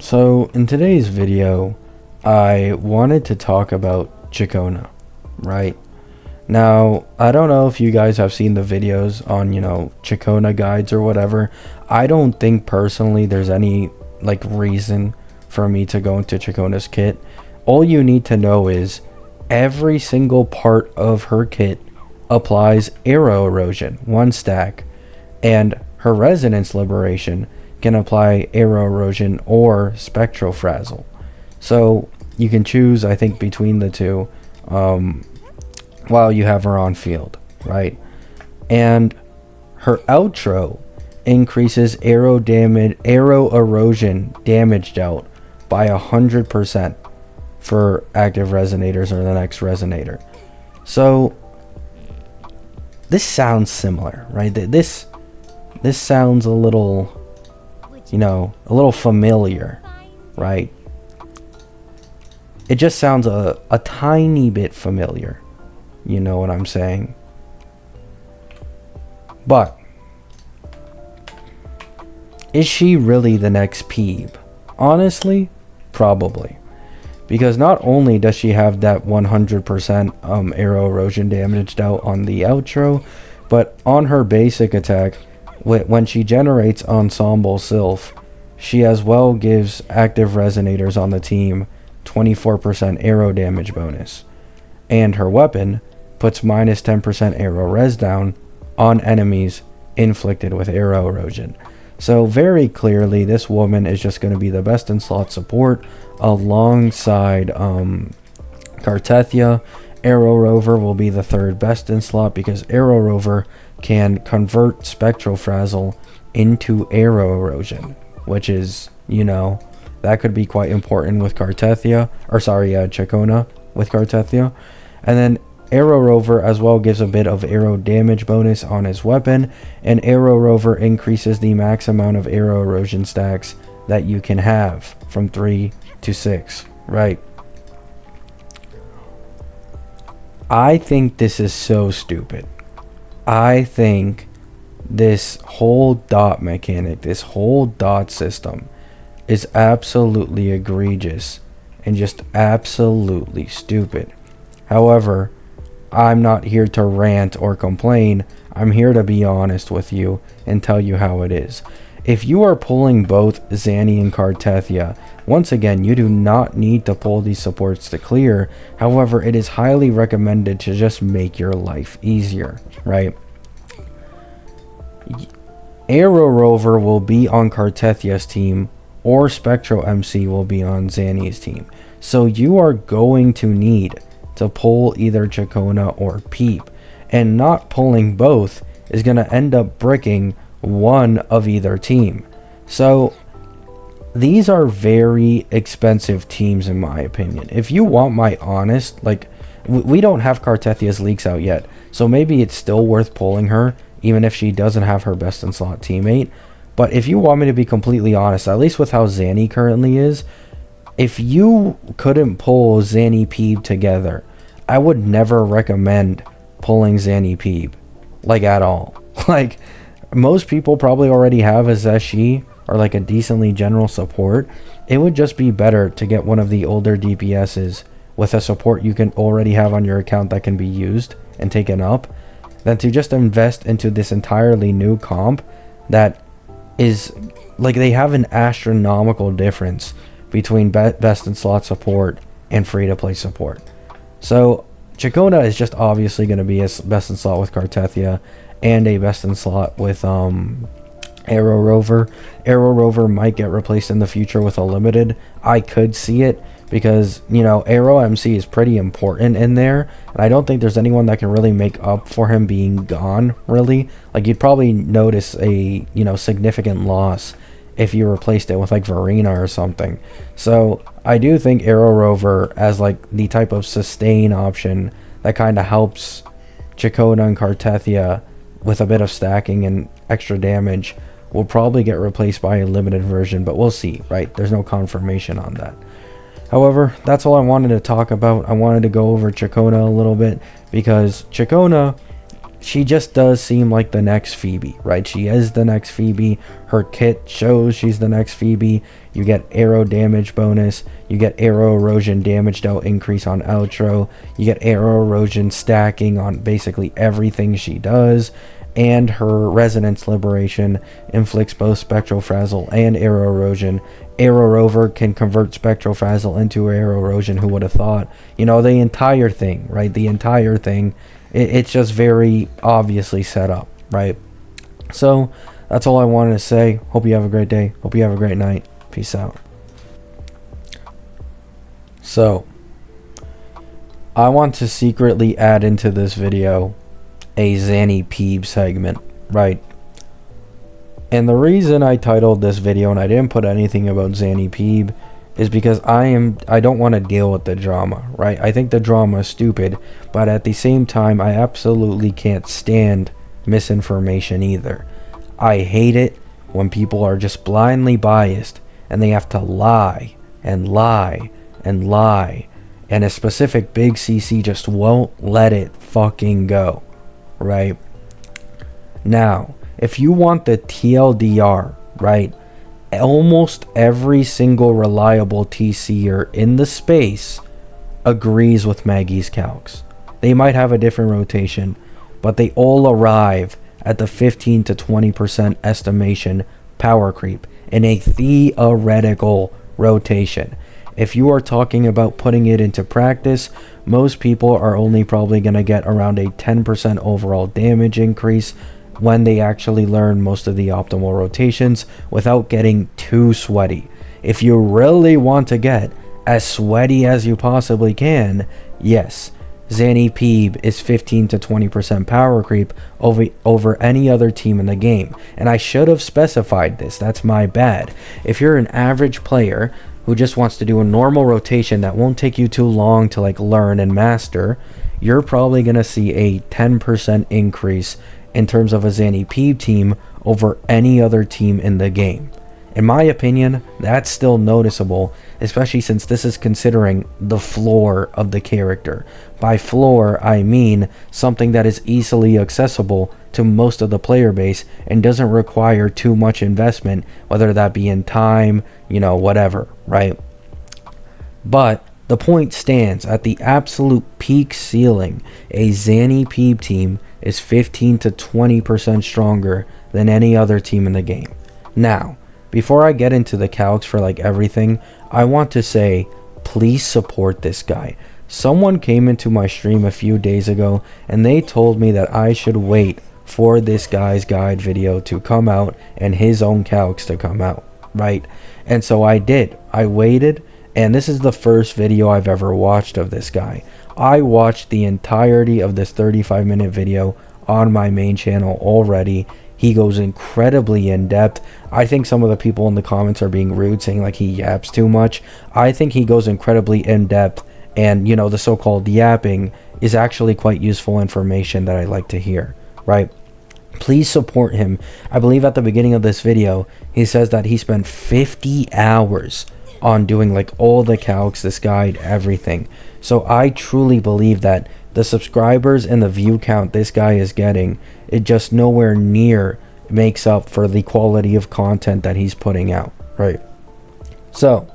So in today's video, I wanted to talk about Ciaconna, right? Now, I don't know if you guys have seen the videos on, Ciaconna guides or whatever. I don't think personally there's any reason for me to go into Ciaconna's kit. All you need to know is every single part of her kit applies arrow erosion, 1 stack, and her resonance liberation can apply arrow erosion or spectral frazzle. So you can choose, I think, between the two while you have her on field, right? And her outro increases arrow erosion damage dealt by 100% for active resonators or the next resonator. So this sounds similar, right? This sounds a little, a little familiar, right? It just sounds a tiny bit familiar. You know what I'm saying? But is she really the next Phoebe? Honestly, probably. Because not only does she have that 100% arrow erosion damaged out on the outro, but on her basic attack, when she generates Ensemble Sylph, she as well gives active resonators on the team 24% arrow damage bonus. And her weapon puts minus 10% arrow res down on enemies inflicted with arrow erosion. So very clearly, this woman is just going to be the best in slot support alongside Cartethia. Arrow Rover will be the third best in slot because Arrow Rover can convert Spectral Frazzle into arrow erosion, which is, that could be quite important with Ciaconna with Cartethia. And then Arrow Rover as well gives a bit of arrow damage bonus on his weapon, and Arrow Rover increases the max amount of arrow erosion stacks that you can have from 3 to 6, right? I think this is so stupid. I think this whole dot mechanic, this whole dot system is absolutely egregious and just absolutely stupid. However, I'm not here to rant or complain. I'm here to be honest with you and tell you how it is. If you are pulling both Zany and Cartethia, once again, you do not need to pull these supports to clear. However, it is highly recommended to just make your life easier, right? Arrow Rover will be on Cartethia's team, or Spectro MC will be on Zany's team. So you are going to need to pull either Ciaconna or Phoebe, and not pulling both is going to end up bricking one of either team. So these are very expensive teams in my opinion. If you want my honest, we don't have Cartethia's leaks out yet, so maybe it's still worth pulling her even if she doesn't have her best in slot teammate. But if you want me to be completely honest, at least with how Zany currently is, if you couldn't pull Zany Phoebe together, I would never recommend pulling Zany Phoebe, at all. Most people probably already have a Zeshi or a decently general support. It would just be better to get one of the older DPSs with a support you can already have on your account that can be used and taken up, than to just invest into this entirely new comp that is, they have an astronomical difference between best in slot support and free to play support. So Ciaconna is just obviously going to be a best in slot with Cartethia and a best in slot with Arrow Rover. Arrow Rover might get replaced in the future with a limited. I could see it because, Arrow MC is pretty important in there, and I don't think there's anyone that can really make up for him being gone, really. You'd probably notice a, significant loss if you replaced it with Verena or something. So I do think Arrow Rover as the type of sustain option that kind of helps Ciaconna and Cartethia with a bit of stacking and extra damage will probably get replaced by a limited version, but we'll see, right? There's no confirmation on that. However, that's all I wanted to talk about. I wanted to go over Ciaconna a little bit because Ciaconna she just does seem like the next Phoebe, right? She is the next Phoebe. Her kit shows she's the next Phoebe. You get arrow damage bonus. You get arrow erosion damage dealt increase on outro. You get arrow erosion stacking on basically everything she does. And her resonance liberation inflicts both spectral frazzle and arrow erosion. Arrow rover can convert spectral frazzle into arrow erosion. Who would have thought? You know, the entire thing, right? The entire thing. It's just very obviously set up, right? So that's all I wanted to say. Hope you have a great day. Hope you have a great night. Peace out. So I want to secretly add into this video a Zany and Phoebe segment, right? And the reason I titled this video and I didn't put anything about Zany and Phoebe is because I don't want to deal with the drama, right? I think the drama is stupid, but at the same time, I absolutely can't stand misinformation either. I hate it when people are just blindly biased and they have to lie and lie and lie, and a specific big CC just won't let it fucking go, right? Now, if you want the TLDR, right? Almost every single reliable TCer in the space agrees with Maggie's calcs. They might have a different rotation, but they all arrive at the 15 to 20% estimation power creep in a theoretical rotation. If you are talking about putting it into practice, most people are only probably going to get around a 10% overall damage increase when they actually learn most of the optimal rotations without getting too sweaty. If you really want to get as sweaty as you possibly can, yes, Zany and Phoebe is 15 to 20% power creep over any other team in the game. And I should have specified this, that's my bad. If you're an average player who just wants to do a normal rotation that won't take you too long to like learn and master, you're probably going to see a 10% increase in terms of a Zany and Phoebe team over any other team in the game. In my opinion, that's still noticeable, especially since this is considering the floor of the character. By floor, I mean something that is easily accessible to most of the player base and doesn't require too much investment, whether that be in time, you know, whatever, right? But the point stands, at the absolute peak ceiling, a Zany and Phoebe team is 15 to 20% stronger than any other team in the game. Now, before I get into the calcs for like everything, I want to say, please support this guy. Someone came into my stream a few days ago and they told me that I should wait for this guy's guide video to come out and his own calcs to come out, right? And so I did. I waited, and this is the first video I've ever watched of this guy. I watched the entirety of this 35-minute video on my main channel already. He goes incredibly in depth. I think some of the people in the comments are being rude, saying like he yaps too much. I think he goes incredibly in depth, and you know, the so-called yapping is actually quite useful information that I like to hear, right? Please support him. I believe at the beginning of this video, he says that he spent 50 hours on doing like all the calcs, this guide, everything. So I truly believe that the subscribers and the view count this guy is getting, it just nowhere near makes up for the quality of content that he's putting out, right? So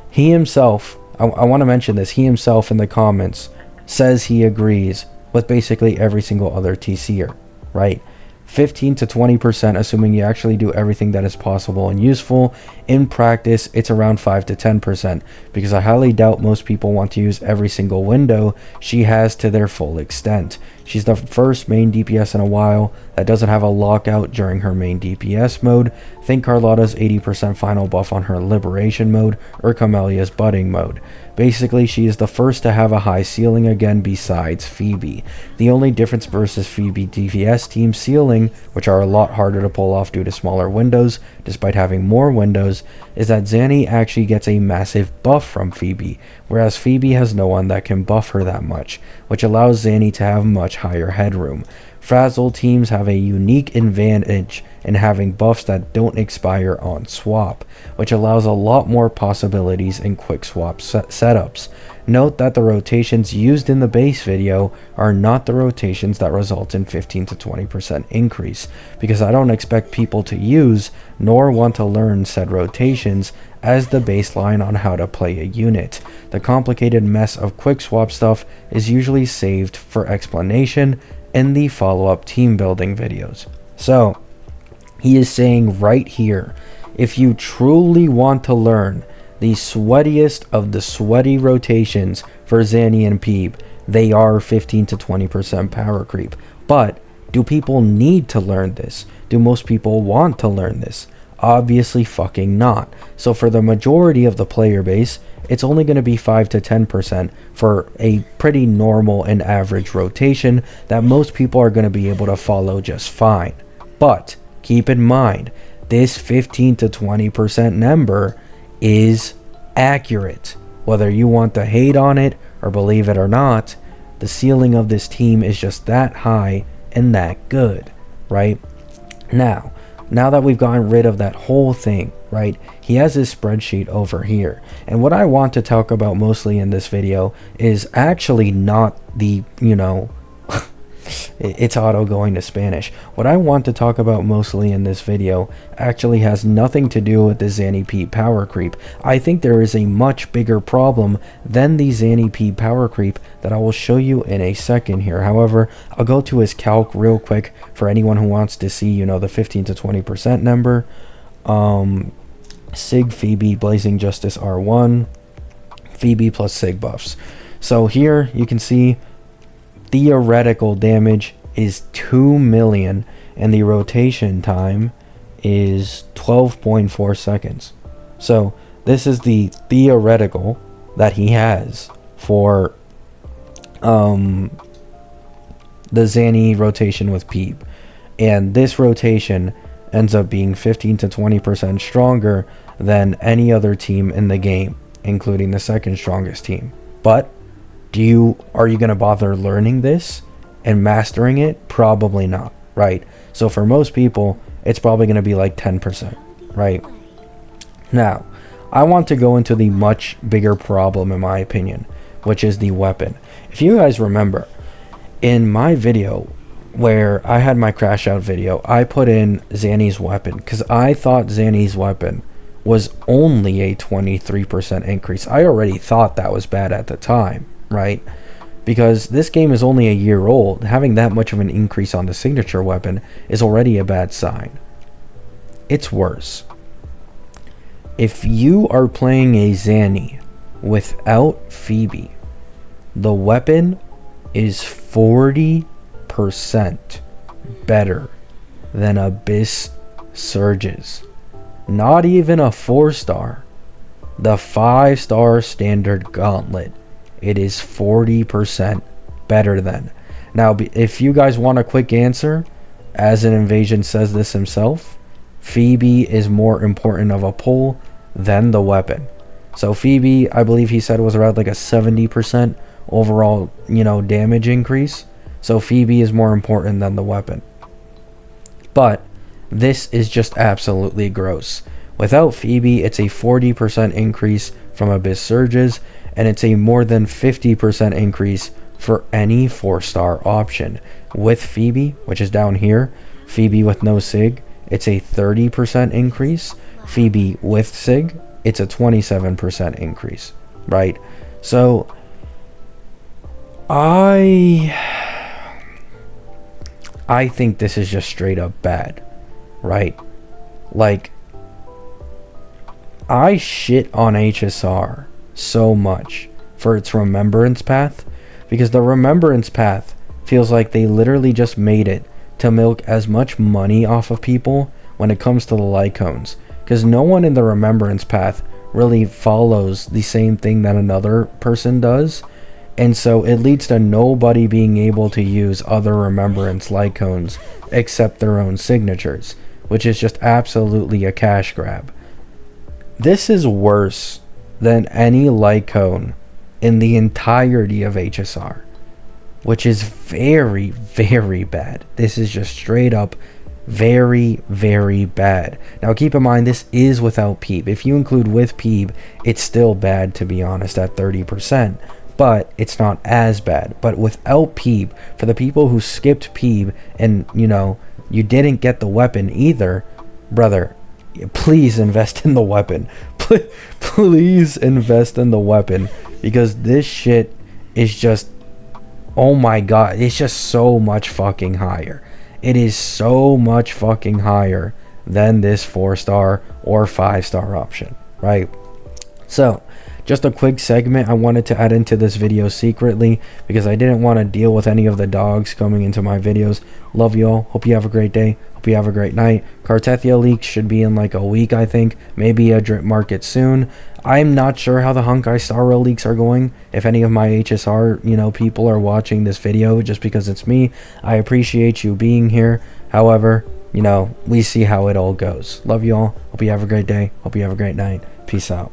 he himself, I want to mention this, he himself in the comments says he agrees with basically every single other TCer, right? 15 to 20%, assuming you actually do everything that is possible and useful. In practice, it's around 5 to 10%, because I highly doubt most people want to use every single window she has to their full extent. She's the first main DPS in a while that doesn't have a lockout during her main DPS mode. Think Carlotta's 80% final buff on her liberation mode, or Camelia's budding mode. Basically, she is the first to have a high ceiling again besides Phoebe. The only difference versus Phoebe DPS team ceiling, which are a lot harder to pull off due to smaller windows, despite having more windows, is that Zany actually gets a massive buff from Phoebe, whereas Phoebe has no one that can buff her that much, which allows Zany to have much higher headroom. Frazzle teams have a unique advantage in having buffs that don't expire on swap, which allows a lot more possibilities in quick swap setups. Note that the rotations used in the base video are not the rotations that result in 15 to 20% increase, because I don't expect people to use nor want to learn said rotations as the baseline on how to play a unit. The complicated mess of quick swap stuff is usually saved for explanation in the follow-up team building videos. So, he is saying right here, if you truly want to learn the sweatiest of the sweaty rotations for Zany and Phoebe, they are 15 to 20% power creep. But do people need to learn this? Do most people want to learn this? Obviously fucking not. So for the majority of the player base, it's only going to be 5 to 10% for a pretty normal and average rotation that most people are going to be able to follow just fine. But keep in mind, this 15 to 20% number is accurate. Whether you want to hate on it or believe it or not, the ceiling of this team is just that high and that good, right? Now that we've gotten rid of that whole thing, right, he has his spreadsheet over here. And what I want to talk about mostly in this video is actually not the, it's auto going to Spanish. What I want to talk about mostly in this video actually has nothing to do with the Zany P power creep. I think there is a much bigger problem than the Zany P power creep that I will show you in a second here. However, I'll go to his calc real quick for anyone who wants to see, the 15 to 20% number. Sig Phoebe Blazing Justice R1, Phoebe plus Sig buffs. So here you can see theoretical damage is 2 million and the rotation time is 12.4 seconds. So this is the theoretical that he has for the Zany rotation with Peep, and this rotation ends up being 15 to 20% stronger than any other team in the game, including the second strongest team. But are you going to bother learning this and mastering it? Probably not, right? So for most people, it's probably going to be like 10%, right? Now, I want to go into the much bigger problem in my opinion, which is the weapon. If you guys remember, in my video where I had my crash out video, I put in Zany's weapon because I thought Zany's weapon was only a 23% increase. I already thought that was bad at the time, right? Because this game is only a year old. Having that much of an increase on the signature weapon is already a bad sign. It's worse. If you are playing a Zany without Phoebe, the weapon is 40% better than Abyss Surges. Not even a 4-star. The 5-star standard gauntlet. It is 40% better than. Now, if you guys want a quick answer, as an Invasion says this himself, Phoebe is more important of a pull than the weapon. So Phoebe, I believe he said, was around like a 70% overall, damage increase. So Phoebe is more important than the weapon. But this is just absolutely gross. Without Phoebe, it's a 40% increase from Abyss Surges, and it's a more than 50% increase for any 4-star option. With Phoebe, which is down here, Phoebe with no Sig, it's a 30% increase. Phoebe with Sig, it's a 27% increase, right? So I think this is just straight up bad, right? Like, I shit on HSR so much for its remembrance path, because the remembrance path feels like they literally just made it to milk as much money off of people when it comes to the Lycones, because no one in the remembrance path really follows the same thing that another person does, and so it leads to nobody being able to use other remembrance Lycones except their own signatures, which is just absolutely a cash grab. This is worse than any Lycone in the entirety of HSR. which is very, very bad. This is just straight up very, very bad. Now keep in mind, this is without Peeb. If you include with Peeb, it's still bad, to be honest, at 30%, but it's not as bad. But without Peeb, for the people who skipped Peeb and, you know, you didn't get the weapon either, brother, please invest in the weapon. Please invest in the weapon, because this shit is just, oh my god, it's just so much fucking higher. It is so much fucking higher than this 4-star or 5-star option, right? So, just a quick segment I wanted to add into this video secretly, because I didn't want to deal with any of the dogs coming into my videos. Love y'all. Hope you have a great day. Hope you have a great night. Cartethia leaks should be in like a week, I think. Maybe a drip market soon. I'm not sure how the Honkai Star Rail leaks are going. If any of my HSR, you know, people are watching this video, just because it's me, I appreciate you being here. However, you know, we see how it all goes. Love y'all. Hope you have a great day. Hope you have a great night. Peace out.